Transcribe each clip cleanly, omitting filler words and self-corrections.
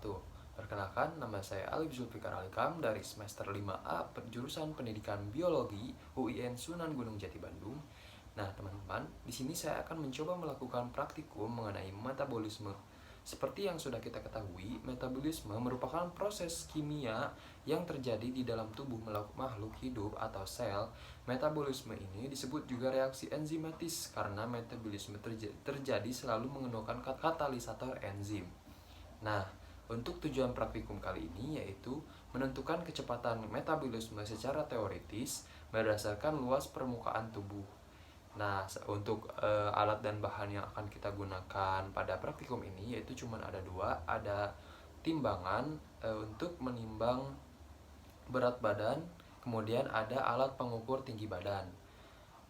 wabarakatuh. Perkenalkan, nama saya Alif Zulfikar Alikam dari semester 5A jurusan Pendidikan Biologi UIN Sunan Gunung Jati Bandung. Nah, teman-teman, di sini saya akan mencoba melakukan praktikum mengenai metabolisme. Seperti yang sudah kita ketahui, metabolisme merupakan proses kimia yang terjadi di dalam tubuh makhluk hidup atau sel. Metabolisme ini disebut juga reaksi enzimatis karena metabolisme terjadi selalu menggunakan katalisator enzim. Nah, untuk tujuan praktikum kali ini yaitu menentukan kecepatan metabolisme secara teoritis berdasarkan luas permukaan tubuh. Nah, untuk alat dan bahan yang akan kita gunakan pada praktikum ini yaitu cuma ada dua, ada timbangan untuk menimbang berat badan, kemudian ada alat pengukur tinggi badan.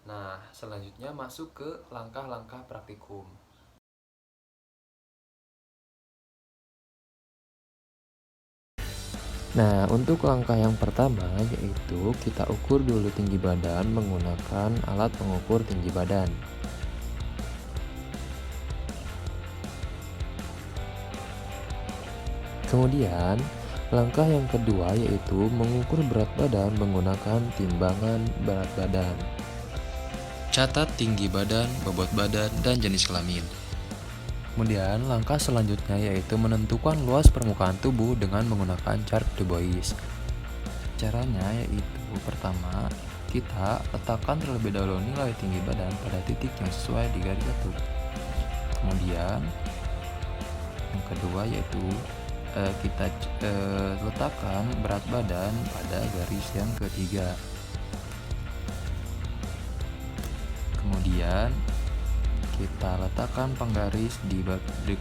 Nah, selanjutnya masuk ke langkah-langkah praktikum. Nah, untuk langkah yang pertama yaitu kita ukur dulu tinggi badan menggunakan alat pengukur tinggi badan. Kemudian, langkah yang kedua yaitu mengukur berat badan menggunakan timbangan berat badan. Catat tinggi badan, bobot badan, dan jenis kelamin. Kemudian, langkah selanjutnya yaitu menentukan luas permukaan tubuh dengan menggunakan chart de Bois. Caranya yaitu pertama, kita letakkan terlebih dahulu nilai tinggi badan pada titik yang sesuai di garis satu. Kemudian, yang kedua yaitu kita letakkan berat badan pada garis yang ketiga. Kemudian kita letakkan penggaris di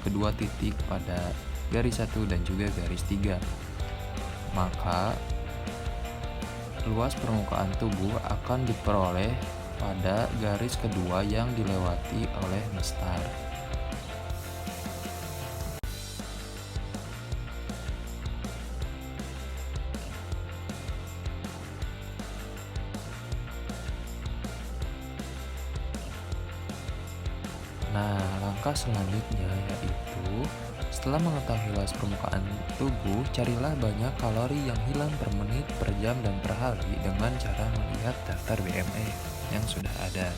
kedua titik pada garis 1 dan juga garis 3. Maka luas permukaan tubuh akan diperoleh pada garis kedua yang dilewati oleh mestar. Nah, langkah selanjutnya yaitu setelah mengetahui luas permukaan tubuh, carilah banyak kalori yang hilang per menit, per jam, dan per hari dengan cara melihat daftar BME yang sudah ada.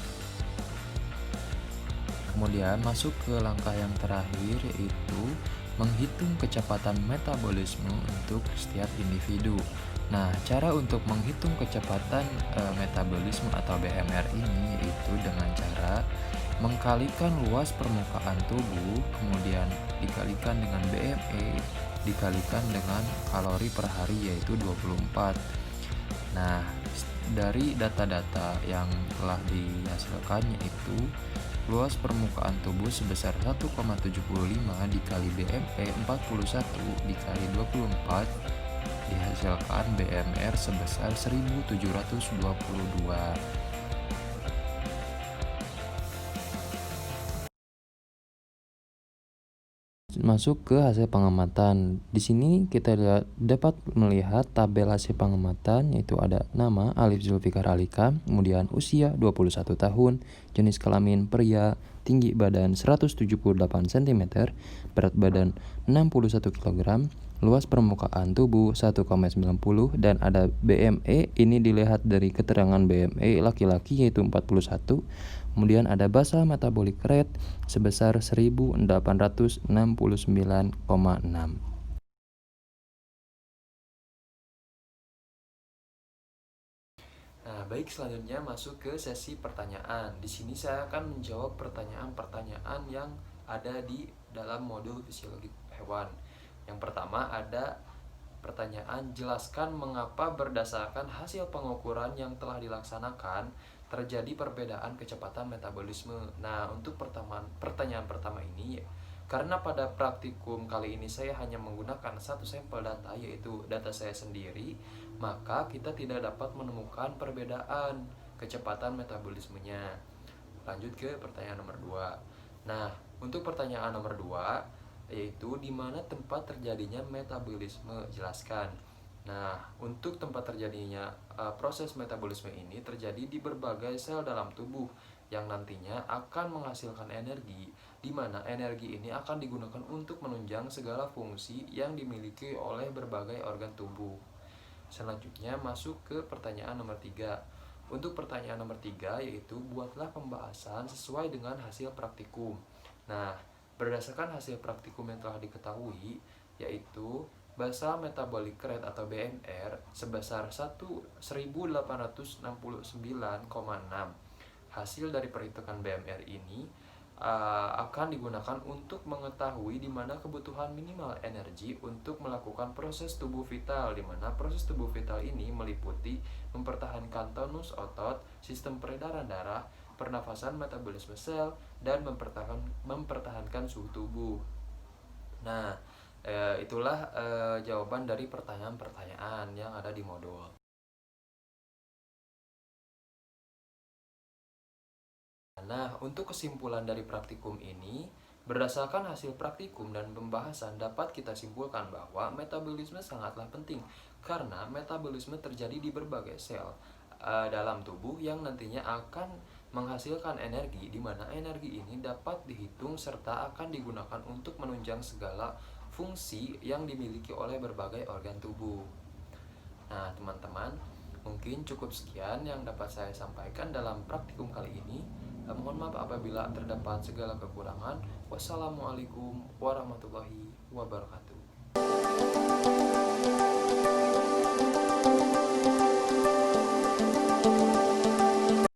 Kemudian masuk ke langkah yang terakhir yaitu menghitung kecepatan metabolisme untuk setiap individu. Nah, cara untuk menghitung kecepatan metabolisme atau BMR ini yaitu dengan cara mengkalikan luas permukaan tubuh, kemudian dikalikan dengan BME, dikalikan dengan kalori per hari yaitu 24. Nah, dari data-data yang telah dihasilkan yaitu luas permukaan tubuh sebesar 1,75 dikali BME 41 dikali 24 dihasilkan BMR sebesar 1722. Masuk ke hasil pengamatan. Di sini kita dapat melihat tabel hasil pengamatan yaitu ada nama Alif Zulfikar Alika, kemudian usia 21 tahun, jenis kelamin pria, tinggi badan 178 cm, berat badan 61 kg, luas permukaan tubuh 1,90 dan ada BME. Ini dilihat dari keterangan BME laki-laki yaitu 41. Kemudian ada basa metabolic rate sebesar 1869,6. Nah, baik, selanjutnya masuk ke sesi pertanyaan. Di sini saya akan menjawab pertanyaan-pertanyaan yang ada di dalam modul fisiologi hewan. Yang pertama ada pertanyaan, jelaskan mengapa berdasarkan hasil pengukuran yang telah dilaksanakan terjadi perbedaan kecepatan metabolisme. Nah, untuk pertanyaan pertama ini, karena pada praktikum kali ini saya hanya menggunakan satu sampel data yaitu data saya sendiri, maka kita tidak dapat menemukan perbedaan kecepatan metabolismenya. Lanjut ke pertanyaan nomor 2. Nah, untuk pertanyaan nomor 2 yaitu di mana tempat terjadinya metabolisme, jelaskan. Nah, untuk tempat terjadinya proses metabolisme ini terjadi di berbagai sel dalam tubuh yang nantinya akan menghasilkan energi di mana energi ini akan digunakan untuk menunjang segala fungsi yang dimiliki oleh berbagai organ tubuh. Selanjutnya masuk ke pertanyaan nomor 3. Untuk pertanyaan nomor 3 yaitu buatlah pembahasan sesuai dengan hasil praktikum. Nah, berdasarkan hasil praktikum yang telah diketahui yaitu basal metabolic rate atau BMR sebesar 1869,6. Hasil dari perhitungan BMR ini akan digunakan untuk mengetahui di mana kebutuhan minimal energi untuk melakukan proses tubuh vital, di mana proses tubuh vital ini meliputi mempertahankan tonus otot, sistem peredaran darah, pernafasan, metabolisme sel, dan mempertahankan suhu tubuh. Nah, itulah jawaban dari pertanyaan-pertanyaan yang ada di modul. Nah, untuk kesimpulan dari praktikum ini, berdasarkan hasil praktikum dan pembahasan dapat kita simpulkan bahwa metabolisme sangatlah penting karena metabolisme terjadi di berbagai sel dalam tubuh yang nantinya akan menghasilkan energi, di mana energi ini dapat dihitung serta akan digunakan untuk menunjang segala fungsi yang dimiliki oleh berbagai organ tubuh. Nah, teman-teman, mungkin cukup sekian yang dapat saya sampaikan dalam praktikum kali ini. Mohon maaf apabila terdapat segala kekurangan. Wassalamualaikum warahmatullahi wabarakatuh.